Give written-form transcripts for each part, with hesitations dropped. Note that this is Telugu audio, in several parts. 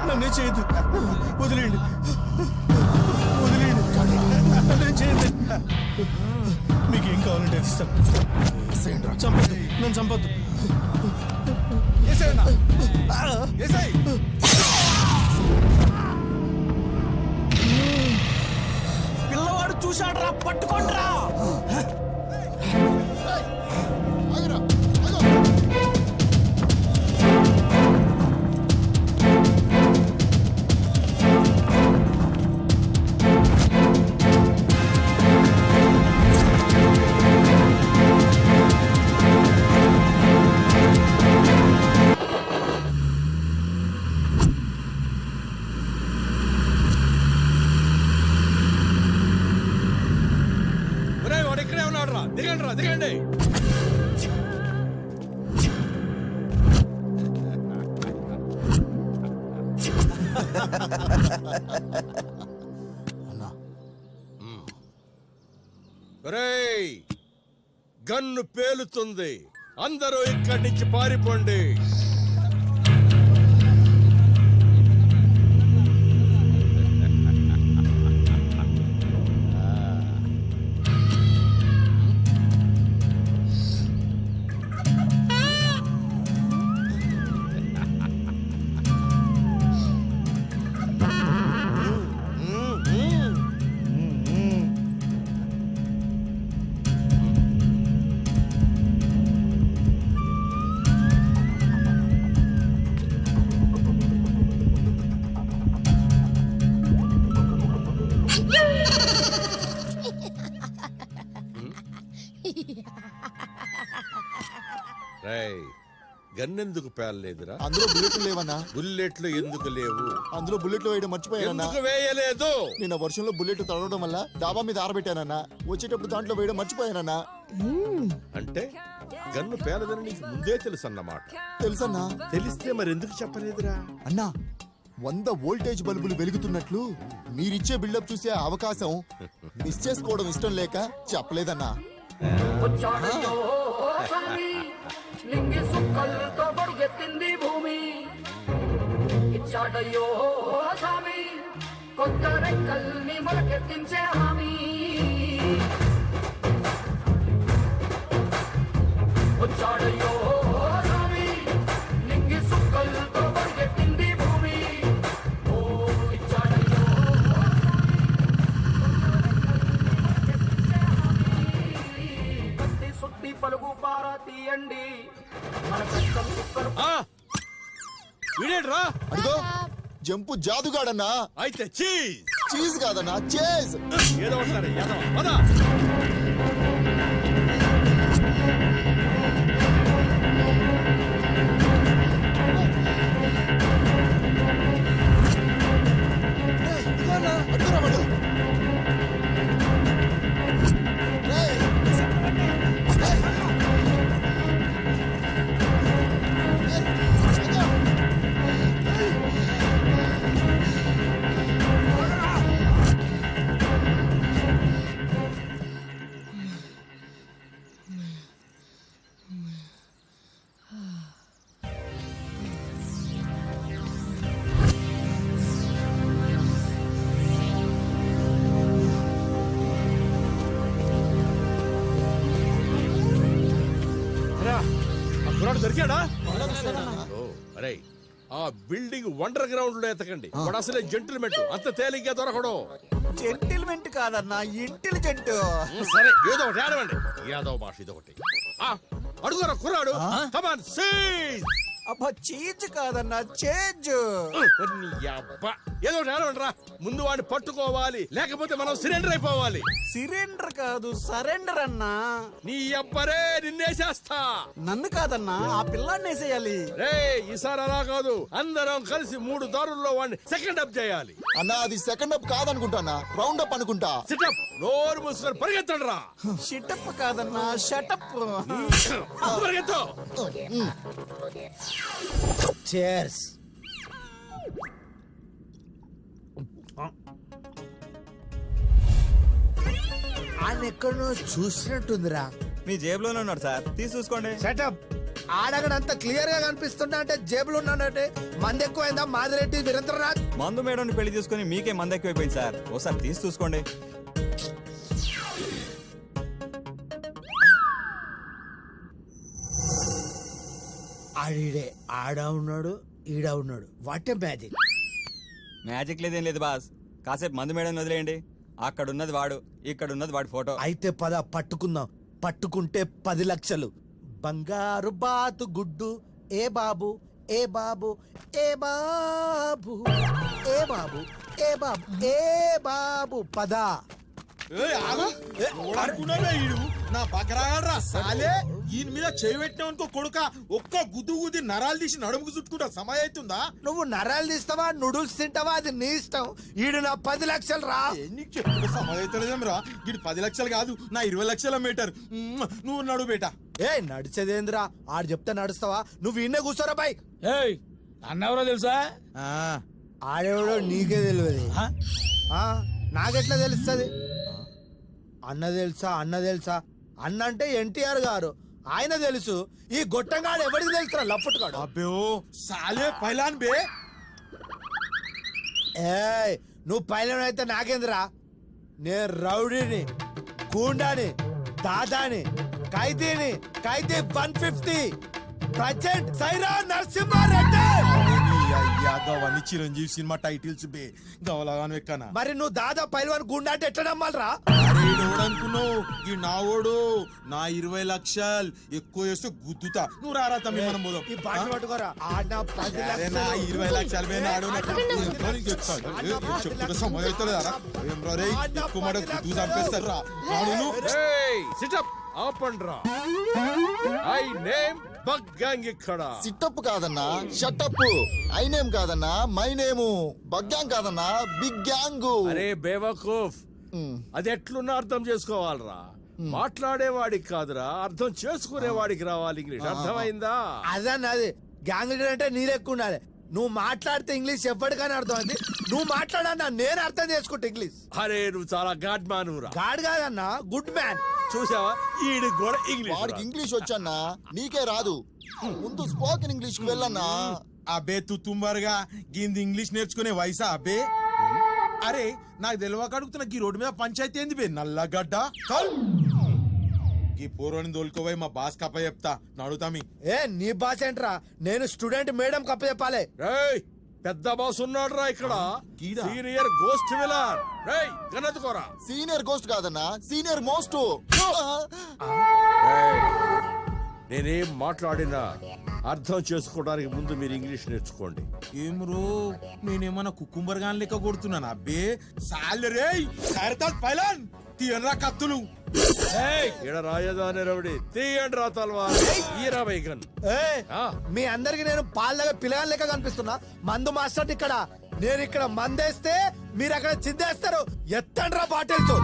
నన్నే చేయదు, వదిలేయండి, వదిలేయండి, నన్ను చేయండి. మీకేం కావాలంటే ఇస్తాను. చంపద్దు, నన్ను చంపద్దు. పిల్లవాడు చూశాడ్రా, పట్టుకోండ్రా. దిగండి. గన్ను పేలుతుంది, అందరూ ఇక్కడి నుంచి పారిపోండి. గన్నెందుకు పేలలేదురా? అందులో బుల్లెట్లు లేవన్నా. బుల్లెట్లు ఎందుకు లేవు? అందులో బుల్లెట్లు వేయడం మర్చిపోయానన్నా. ఎందుకు వేయలేదు? నిన్న వర్షంలో బుల్లెట్ తడవడం వల్ల డాబా మీద ఆరబెట్టానన్నా. వచ్చేటప్పుడు దాంట్లో వేయడం మర్చిపోయానన్నా. అంటే గన్ను పేలదని నీకు ముందే తెలుసు అన్నమాట. తెలుసన్నా. తెలిస్తే మరి ఎందుకు చెప్పలేదురా? అన్నా 100 వోల్టేజ్ బల్బులు వెలుగుతున్నట్లు మీరిచ్చే బిల్డప్ చూసే అవకాశం మిస్ చేసుకోవడం ఇష్టం లేక చెప్పలేదన్నా. నింగి సుక్కలతో పరుగెత్తింది భూమి, ఇచ్చాడయ్యో స్వామి కొత్త రెక్కల్ని మొలకెత్తించే హామీ. వచ్చాడయ్యో స్వామి నింగి సుక్కలతో పరుగెత్తింది భూమి, ఓ ఇచ్చాడయ్యో కత్తి సుత్తి పలుగు పారా తీయండి. అడిగో జంపు జాదుగాడన్నా. అయితే చీజ్ కాదన్నా, చేజ్. ఏదో దొరికాడా? అరే ఆ బిల్డింగ్ అండర్ గ్రౌండ్ లో ఎతకండి. వాడు అసలే జెంటిల్మెంట్, అంత తేలిగ్గా దొరకడు. జెంటిల్మెంట్ కాదన్నా, ఇంటెలిజెంట్. సరే ఏదో ఒకటి ఆడవండి. యాదవ భాష ఇదొకటి. అడుగురా కుర్రాడు. కమాన్ సీజ్. అబ్బా చీజ్ కాదన్నా చేజ్. నీ అబ్బా ఏదో నేలరా ముందు వాడిని పట్టుకోవాలి లేకపోతే మనం సిలిండర్ అయిపోవాలి. సిలిండర్ కాదు సరెండర్ అన్నా. నీ అబ్బరే నిన్నేసేస్తా. నన్ను కాదన్నా ఆ పిల్లాన్ని వేసేయాలి. రే ఈసారి అలా కాదు, అందరం కలిసి 3 దారుల్లో వాడిని సెకండ్ అప్ చేయాలి. అన్నా అది సెకండ్ అప్ కాదనుకుంటానా, రౌండ్ అప్ అనుకుంటా. సిటప్ నోరు మూసుకొని పరిగెత్తండి రా. షిటప్ కాదన్నా షటప్. పరిగెత్తు. చేర్స్. ఆయన ఎక్కడో చూసినట్టుందిరా. మీ జేబులోనే ఉన్నాడు సార్, తీసి చూసుకోండి. సెటప్. ఆడగడంతా క్లియర్ గా కనిపిస్తున్నా అంటే జేబులు ఉన్నాడంటే మంది ఎక్కువైందా మాదిరెడ్డి వీరేంద్రనాథ్. మందు మేడం పెళ్లి చేసుకుని మీకే మంది ఎక్కువైపోయింది సార్, ఒకసారి తీసి చూసుకోండి. ఆడిడే ఆడ ఉన్నాడు ఈడ ఉన్నాడు. What a magic. మ్యాజిక్ లేదేం లేదు బాస్, కాసేపు మందు మేడం వదిలేయండి. అక్కడ ఉన్నది వాడు, ఇక్కడ ఉన్నది వాడి ఫోటో. అయితే పద పట్టుకుందాం. పట్టుకుంటే 10 లక్షలు. బంగారు బాతు గుడ్డు ఏ బాబు ఏ బాబు ఏ బాబు ఏ బాబు ఏ బాబు ఏ బాబు పద. నా బకరాగడ్రా సాలే ఈయన మీద చేయి పెట్టినావనుకో కొడుక, ఒక్క గుద్దు గుద్ది నరాలు తీసి నడుముకు చుట్టుకుంటా సమయం అవుతుందా? నువ్వు నరాలు తీస్తావా నూడిల్స్ తింటావా అది నీ ఇష్టం. ఈడు నా 10 లక్షలు రా. నీకు చెప్పుడు సమయం అవుతలేదేమ్రా. వీడు 10 లక్షలు కాదు నా 20 లక్షల మీటర్. నువ్వు నడు బేటా. ఏ నడిచేదేంద్రా, ఆడు చెప్తే నడుస్తావా? నువ్వు ఇన్నే కూర్చోరా బై. అన్నెవరో తెలుసా? ఆడేవాడో నీకే తెలియదు. నాకెట్లా తెలుస్తుంది? అన్న తెలుసా అన్న తెలుసా అన్న అంటే ఎన్టీఆర్ గారు, ఆయన తెలుసు. ఈ గొట్టంగాడు ఎవరికి తెలుసా? లఫ్ట్గాడు. అబ్బే ఓ సాలే పైలాన్ బే. ఏ నువ్వు పైన అయితే నాకేంద్రా? నేను రౌడీని, గూండాని, దాదాని, ఖైదీని. ఖైదీ 150 ప్రజెంట్ సైరా నరసింహారెడ్డి. గవన్నీ చిరంజీవి సినిమా టైటిల్స్ బే గవలాగాను ఎక్కనా. మరి నువ్వు దాదా పైల్వాన్ గుండా అంటే ఎట్లా నమ్మాలరా? అనుకున్నావు ఈ నావోడు నా 20 లక్షలు ఎక్కువ చేస్తే గుద్దుతా. నువ్వు రారా తమ్మి మనం పోదాం. ఈ పాట పట్టుకోరా. ఆడ 10 అరే నా లక్షలు. 20 లక్షలు పోయి నాడు చెప్తున్న సమయం అవుతుందా? ఏం రా రే ఎక్కువ మాట గుద్దు చంపేస్తారు రా. రేయ్ సిటప్ ఆపండ్రా. ఐ నేమ్ బగ్గాంగ్ ఇక్కడ. సిట్టప్ కాదన్నా షటప్. ఐ నేమ్ కాదన్నా మై నేము. బగ్గాంగ్ కాదన్నా బిగ్ గ్యాంగ్. అరే బేవకూఫ్, అది ఎట్లున్నా అర్థం చేసుకోవాలరా. మాట్లాడేవాడికి కాదురా, అర్థం చేసుకునేవాడికి రావాలి ఇంగ్లీష్. అర్థమైందా? అదన్నది గ్యాంగ్ లీడర్ అంటే నీ లెక్క ఉండాలి. నువ్వు మాట్లాడితే ఇంగ్లీష్ ఎప్పటికైనా అర్థమైంది. నువ్వు మాట్లాడన్నా నేను అర్థం చేసుకుంటా ఇంగ్లీష్. అరే నువ్వు చాలా గాడ్ మానురా. గాడ్ కాదన్నా గుడ్ మ్యాన్. చూసావా ఈడి కూడా వాడికి ఇంగ్లీష్. ఇంగ్లీష్ వచ్చన్నా, నీకే రాదు. ముందు స్పోకెన్ ఇంగ్లీష్ కి వెళ్ళన్నా. అబ్బే తుత్తుంబర్గా గింది ఇంగ్లీష్ నేర్చుకునే వయసా అబ్బే? అరే నాకు తెలియక అడుగుతున్నా, ఈ రోడ్డు మీద పంచాయతీ ఏంది బే నల్లగడ్డ? ఈ పూర్వని దోలుకోపోయి మా బాస్ కప్ప చెప్తా నడుతామి. ఏ నీ బాస్ ఏంట్రా? నేను స్టూడెంట్ మేడం కప్ప చెప్పాలి. రేయ్ పెద్ద బాస్ ఉన్నాడు రా ఇక్కడ. గీదా? Senior ghost villain. రేయ్ గన్నెత్తుకోరా. సీనియర్ గోస్ట్ కాదన్నా సీనియర్ మోస్ట్. నేనేం మాట్లాడినా అర్థం చేసుకోవడానికి ముందు మీరు ఇంగ్లీష్ నేర్చుకోండి. ఏం రో నేనేమన్నా కుకుంబర్ గాని లెక్క కొడుతున్నాను అబ్బే? సాలరే పైలాన్ తీయనరా కత్తులు. ఈడ రాజధాని రౌడీ తీయండి రా తల్వార్. ఈ రా బైగన్. మీ అందరికి నేను పాల దగ్గర పిల్లగాని లెక్క కనిపిస్తున్నా. మందు మాస్టర్ ఇక్కడ, నేను ఇక్కడ మందేస్తే మీరు అక్కడ చిందేస్తారు. ఎత్తండి రా బాటిల్స్.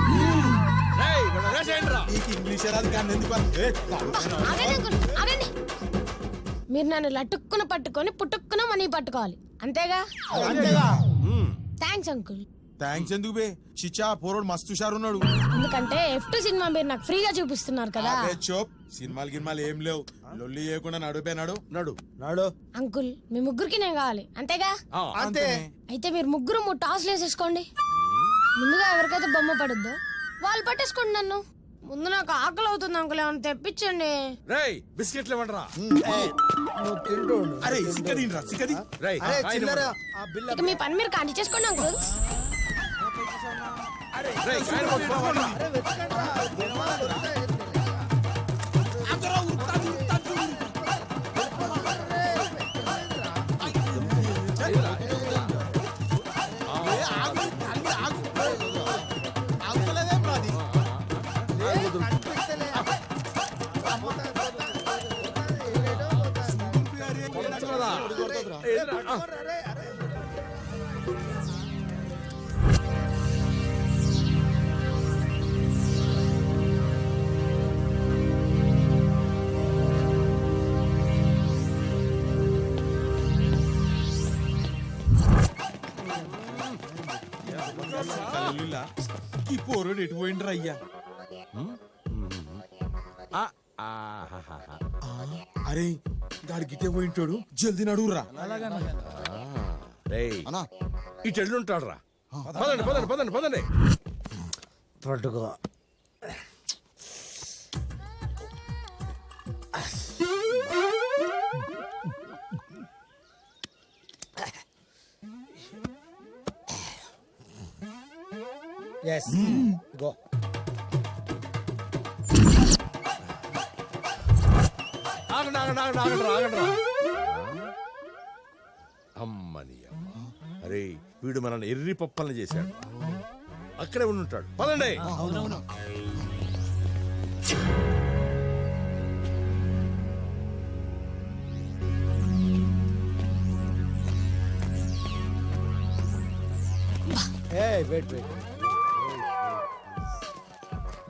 నీకు ఇంగ్లీష్ రాదు కానీ ఎందుకు? ఆగండి. మీరు నన్ను లటుక్కున పట్టుకొని పుట్టుక్కున మనీ పట్టుకోవాలి అంతేగా? అంతేగా. Thanks uncle. థ్యాంక్స్ ఎందుకు బే? చిచ్చా పోరోడు మస్తు హుషారు ఉన్నాడు. ఎందుకంటే F2 సినిమా మీరు నాకు ఫ్రీగా చూపిస్తున్నారు కదా. అదే చోప్ సినిమాలు గినిమాలు ఏం లేవు. లొల్లి చేయకుండా నడుపే నడు. నాడు అంకుల్ మీ ముగ్గురికి నేను కావాలి అంతేగా? అంతే. అయితే మీరు ముగ్గురు 3 టాస్లు వేసేసుకోండి. ముందుగా ఎవరికైతే బొమ్మ పడుద్దో వాళ్ళు పట్టేసుకోండి నన్ను. ముందు నాకు ఆకలి అవుతుంది అంకుల్, ఏమైనా తెప్పించండి. రేయ్ బిస్కెట్లు ఇవ్వండిరా. నువ్వు తింటూ ఉండు. అరే సిక్కదిరా సిక్కది. రేయ్ అరే ఆయన చిల్లర ఇవ్వండి. ఆ బిల్ల. ఇక మీ పని మీరు కాంటి చేసుకోండి అంకుల్. రేయ్ ఆయన పట్టుకోండిరా. అరే వెతకండి రా. కొడతా కదా. ఏదిరా? ఆ. కల్లులా, ఈ పోరోడు ఎటు పోయిండ్రా అయ్యా? ఆ, ఆహాహాహా. అరే గాడి గిట్టే పోయింటాడు, జల్దీ నడువురా. రేయ్, అన్నా ఇటు ఎల్లుంటాడు రా. పదండి పదండి పదండి పదండి. పట్టుకో. Yes go. ఆగండి ఆగండి ఆగండి ఆగండి రా, ఆగండి రా. అమ్మని అమ్మ. అరే వీడు మనల్ని ఎర్రి పప్పల్ని చేశాడు. అక్కడే ఉండుంటాడు. పదండి. ఏయ్ వెయిట్ వెయిట్.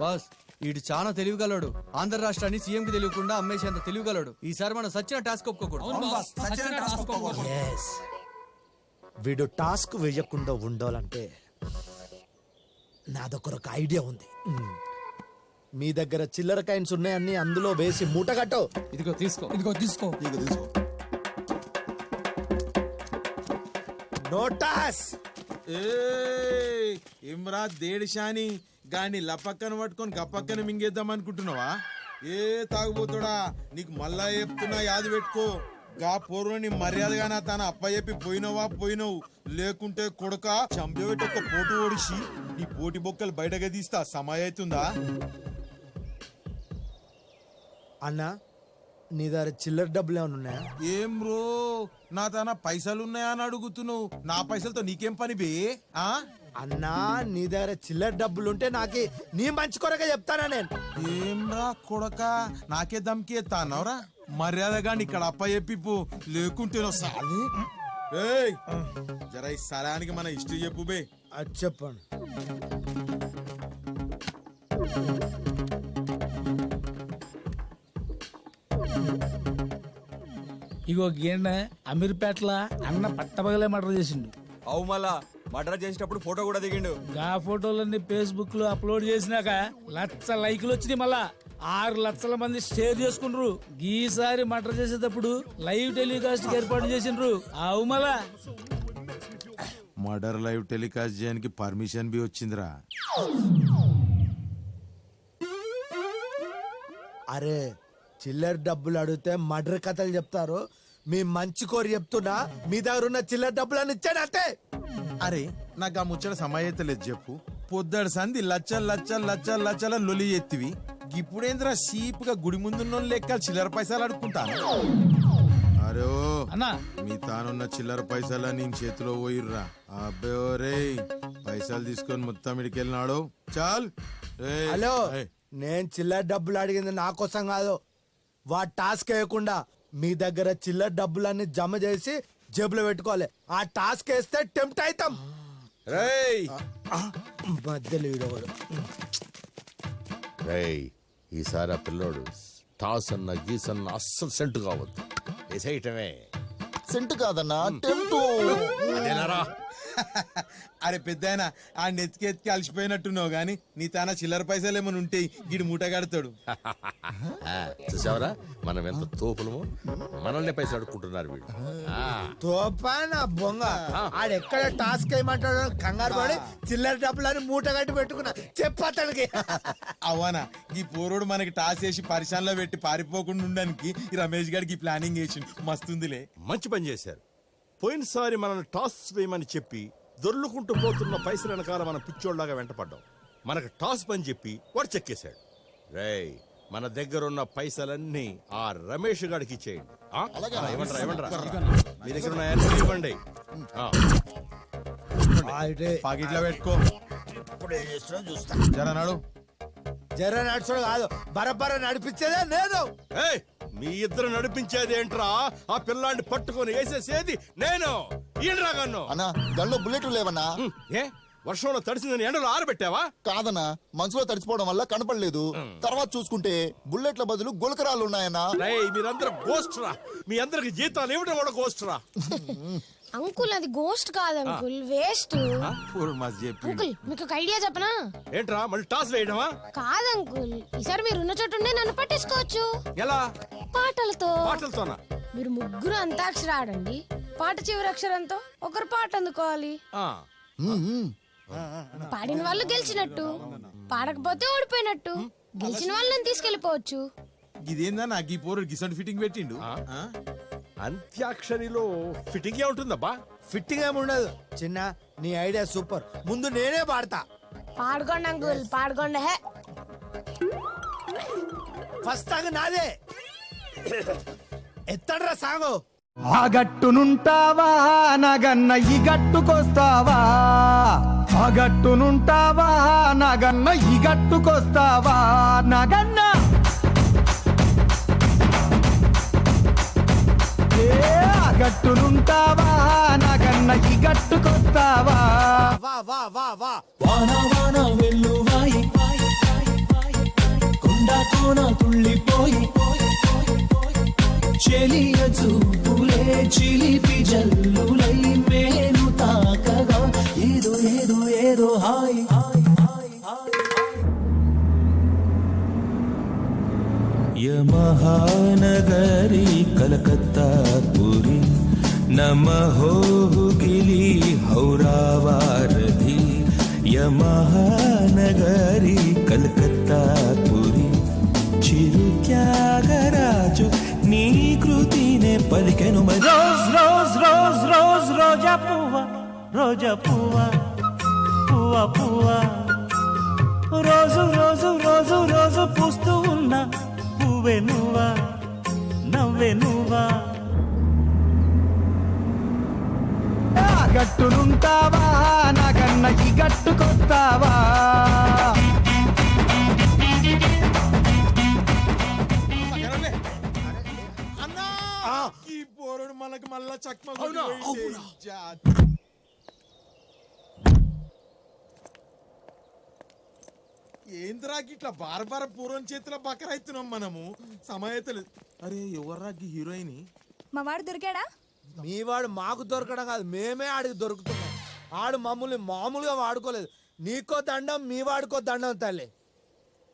బాస్ వీడు చాలా తెలివిగలడు. ఆంధ్ర రాష్ట్రాన్ని సీఎం కి తెలియకుండా అమ్మేసేంత తెలివిగలడు. ఈసారి మనం సచిన టాస్క్ ఒప్పుకోకూడదు. ఎస్. వీడు టాస్క్ వేయకుండా ఉండాలంటే నాదొక ఐడియా ఉంది. మీ దగ్గర చిల్లర కాయిన్స్ ఉన్నాయన్ని అందులో వేసి మూట కట్టు. ఇదిగో తీసుకో. నోటాస్. ఏమ్రా దేడిశాని గాని లపక్కన పట్టుకొని గప్పక్కన మింగేద్దాం అనుకుంటున్నావా? ఏ తాగుబోతుడా, నీకు మళ్ళా చెప్తున్నా యాది పెట్టుకో. గా పూర్వని మర్యాదగా నా తన అప్ప చెప్పి పోయినావు, లేకుంటే కొడుక చంపబెట్టి ఒక పోటు ఓడిసి నీ పోటీ బొక్కలు బయటగా తీస్తా. సమయం అవుతుందా? అన్నా నీ దగ్గర చిల్లర డబ్బులు ఏమైనా ఉన్నాయా? ఏం రో, నా తన పైసలు ఉన్నాయా అని అడుగుతున్నావు. నా పైసలతో నీకేం పని బే? ఆ అన్నా నీ దగ్గర చిల్లర డబ్బులు ఉంటే నాకి నీ మంచి కొరగా చెప్తానా నేను. ఏమ్రా కొడక, నాకే దమ్కి ఎత్తా అన్నావురా? మర్యాదగా ఇక్కడ అప్ప చెప్పిపు, లేకుంటే సాలి. ఏయ్ జర ఈ స్థలానికి మన హిస్టరీ చెప్పు బే. అది చెప్పండి. ఇగో గేండ అమీర్పేటల అన్న పట్టపగలే మర్డర్ చేసిండు. అవు మళ్ళా మర్డర్ చేసేటప్పుడు ఫోటో కూడా దిగిండు. గా ఫోటోలన్నీ ఫేస్బుక్ లో అప్లోడ్ చేసినాక 1,00,000 లైకులు వచ్చినాయి. మళ్ళా 6 లక్షల మంది షేర్ చేసుకుండ్రు. ఈసారి మర్డర్ చేసేటప్పుడు లైవ్ టెలికాస్ట్ ఏర్పాటు చేసిండ్రు. అవు మళ్ళా మర్డర్ లైవ్ టెలికాస్ట్ చేయడానికి పర్మిషన్ బి వచ్చిందిరా. అరే చిల్లర డబ్బులు అడిగితే మర్డర్ కథలు చెప్తారు. మీ మంచి కోరి చెప్తున్నా, మీ దగ్గర ఉన్న చిల్లర డబ్బులని ఇచ్చాడు అంతే. అరే నాకు ఆ ముచ్చట సమాయత లేదు చెప్పు. పొద్దాడు సంధి లచ్చల లొలి ఎత్తివి. ఇప్పుడేంద్రా సీప్ గా గుడి ముందున్న లెక్క చిల్లర పైసలు అడుక్కుంటాను. అరే అన్నా మీ తానున్న చిల్లర పైసలు నేను చేతిలో పోయిర్రా. అబ్బే రే పైసలు తీసుకొని మొత్తం ఇడికెళ్ళినాడు. చాల్. హలో, నేను చిల్లర డబ్బులు అడిగింది నా కోసం కాదు. వాడు టాస్క్ వేయకుండా మీ దగ్గర చిల్లర డబ్బులన్నీ జమ చేసి జేబులో పెట్టుకోవాలి. ఆ టాస్క్ వేస్తే టెంప్ట్ అవుతాం. రేయ్ మధ్యలో వీడోడు. రేయ్, ఈసారి ఆ పిల్లోడు టాస్ అన్న గీస్ అన్న అస్సలు సెంటు కావద్దు. వేసేయటమే. సెంట్ కాదన్నా టెంప్ట్. అదేనారా? అరే పెద్దాయన ఆ నెత్తికి అలసిపోయినట్టున్నావు గాని నీ తాన చిల్లర పైసలు ఏమైనా ఉంటాయి, గిడి మూట కడతాడు. చూసావరా మనం ఎంత తోపులమో, మనల్ని పైసలు అడుక్కుంటున్నారు వీళ్ళు. తోపానా బొంగ. ఆడెక్కడ టాస్క్ వేయమంటాడు కంగారు పడి చిల్లర డబ్బులని మూట కట్టి పెట్టుకున్నా. చెప్పతనికి అవనా ఈ పోరోడు మనకి టాస్ వేసి పరిశానలో పెట్టి పారిపోకుండా ఉండడానికి ఈ రమేష్ గారికి ప్లానింగ్ వేసి మస్తుందిలే. మంచి పని చేశారు. పోయినసారి మనల్ని టాస్ వేయమని చెప్పి దొర్లుకుంటూ పోతున్న పైసల వెనకాల మనం పిచ్చోళ్ళలాగా వెంటపడ్డాం. మనకు టాస్ పని చెప్పి వాడు చెక్కేశాడు. రేయ్, మన దగ్గర ఉన్న పైసలన్నీ ఆ రమేష్ గారికి ఇచ్చేయండి. ఇవ్వండిరా. మీ దగ్గర ఉన్నాయన్నీ ఇవ్వండి. పాకెట్లో పెట్టుకో. జర నాడు జర నడుచుడు కాదు బరబర నడిపించేదే నేను. ఏయ్, మీ ఇద్దరు నడిపించేది ఏంట్రా? ఆ పిల్లాన్ని పట్టుకొని వేసేసేది నేను. ఈడ్రాగాను. అన్నా గల్లో బుల్లెట్ లేవన్నా. ఏ వర్షంలో తడిసిందని ఎండలో ఆరబెట్టావా? కాదన్నా మనసులో తడిచిపోవడం వల్ల కనపడలేదు. తర్వాత చూసుకుంటే బుల్లెట్ల బదులు గులకరాలు ఉన్నాయన్నా. రేయ్, మీరందరూ గోస్ట్ రా. మీ అందరికి జీతాలు ఇవ్వడం కూడా గోస్ట్ రా. అంకుల్ అది గోస్ట్ కాదు అంకుల్, వేస్ట్. అంకుల్ మీకు ఒక ఐడియా చెప్పనా? ఏంట్రా మళ్ళీ టాస్ వేయడమా? కాదు అంకుల్, ఈసారి మీరు ఉన్న చోటు ఉండే నన్ను పట్టేసుకోవచ్చు. ఎలా? పాటలతో. పాటలతోనా? మీరు ముగ్గురు అంతాక్షరి ఆడండి, పాట చివరి అక్షరంతో ఒకరు పాట అందుకోవాలి. పాడిన వాళ్ళు గెలిచినట్టు, పాడకపోతే ఓడిపోయినట్టు. గెలిచిన వాళ్ళని తీసుకెళ్లిపోవచ్చు. ఇదేందా నాకు ఈ పోరు గిసంట్ ఫిట్టింగ్ పెట్టిండు. అంత్యాక్షరిలో ఫిట్టింగ్ ఉంటుందబ్బా. ఫిట్టింగ్ ఏమి ఉండదు చిన్న, నీ ఐడియా సూపర్. ముందు నేనే పాడతా. పాడుకోండి అంకుల్, పాడుకోండి. హే ఫస్ట్ సాంగ్ నాదే. ఎత్తడ్రా సాంగు. ఆ గట్టునుంటావా నగన్న ఈ గట్టుకొస్తావా, ఆ గట్టునుంటావా నగన్న ఈ గట్టుకొస్తావా నగన్న. ఆ గట్టునుంటావా నగన్న ఈ గట్టుకొస్తావా. వా వా వా వా. వాన వాన వెల్లువాయి కొండ కోన తుళ్ళిపోయి చెలియ చూపులే చిలిపి జల్లులై మేలు తాకగా ఏదో ఏదో ఏదో హాయ్. యమహానగరి కలకత్తా పురి నమహోగిలి హౌరావారధి యమహానగరి కలకత్తా పురి చిరు త్యాగరాజు నీ కృతినే పలికెను మరి. రోజ్ రోజ్ రోజ్ రోజ్ రోజా పువ్వ రోజా పువ్వ పువ్వ పువ్వ రోజు రోజు రోజు రోజు పూస్తూ ఉన్న పువ్వే నువ్వా నవ్వే నువ్వా. గట్టునుంటావా నాకన్న ఈ గట్టుకొస్తావా. అన్నా ఈ పోరుడు మనకు మళ్ళా చక్మ ఏంద్రాకి ఇట్లా బారబార పూర్వం చేతిలో బకరైతున్నాం మనము. సమయతలు. అరే ఎవర్రాకి హీరోయిన్? మా వాడు దొరికాడా? మీ వాడు మాకు దొరకడం కాదు, మేమే ఆడికి దొరుకుతున్నాం. ఆడు మమ్మల్ని మామూలుగా వాడుకోలేదు. నీకో దండం, మీ వాడికో దండం తల్లి.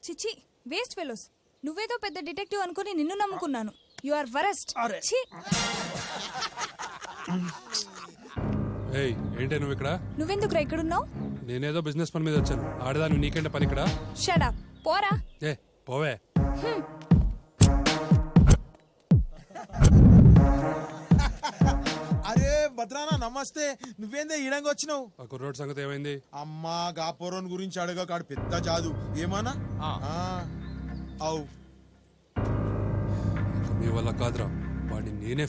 చిచి వేస్ట్ ఫెలోస్. నువ్వేదో పెద్ద డిటెక్టివ్ అనుకుని నిన్ను నమ్ముకున్నాను. You are worst. ఏయ్ ఏంటే నువ్వు ఇక్కడ? నువ్వెందుకురా ఇక్కడున్నావు? నేనేదో బిజినెస్ పని మీద వచ్చాను. ఆడదాను నీకేంటే పని ఇక్కడ? షట్ అప్, పోరా. ఏ పోవే. అరే భద్రానా నమస్తే. నువ్వేందే ఈడంగా వచ్చినావు? ఆ కుర్రోడ్ సంగతి ఏమైంది? అమ్మా గా పోరోన్ గురించి అడగ కాడు పెద్ద జాదు. ఏమానా? అవు మీ వల్ల కాదురా, వాడిని నేనే